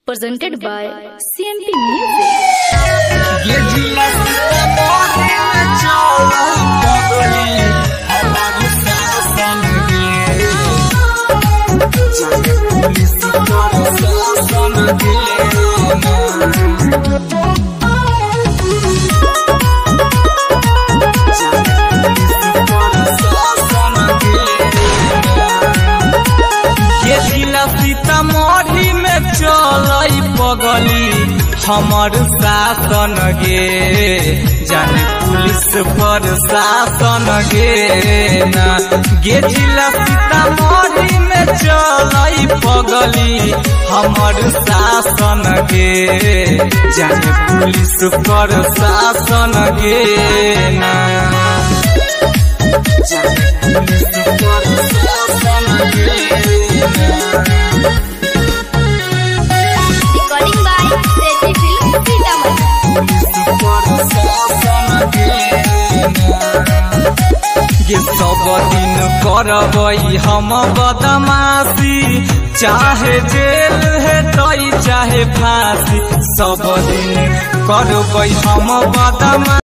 presented by CMP Music. ये जिला सीतामढ़ी में चला पगली हमारी शासन गे जाने पुलिस कर शासन गे ये जिला सीतामढ़ी में चलाई पगली हमर शासन गे जाने पुलिस पर शासन गे ना गे जिला सीतामढ़ी में चलाई पगली हमर शासन गे जाने पुलिस पर शासन गे ना जाने पुलिस पर शासन गे Recording by Sethi Film Sitamarhi. ये सब दिन करबई हम बदमाशी चाहे जेल है तई चाहे फांसी सब दिन करबई हम बदमाशी।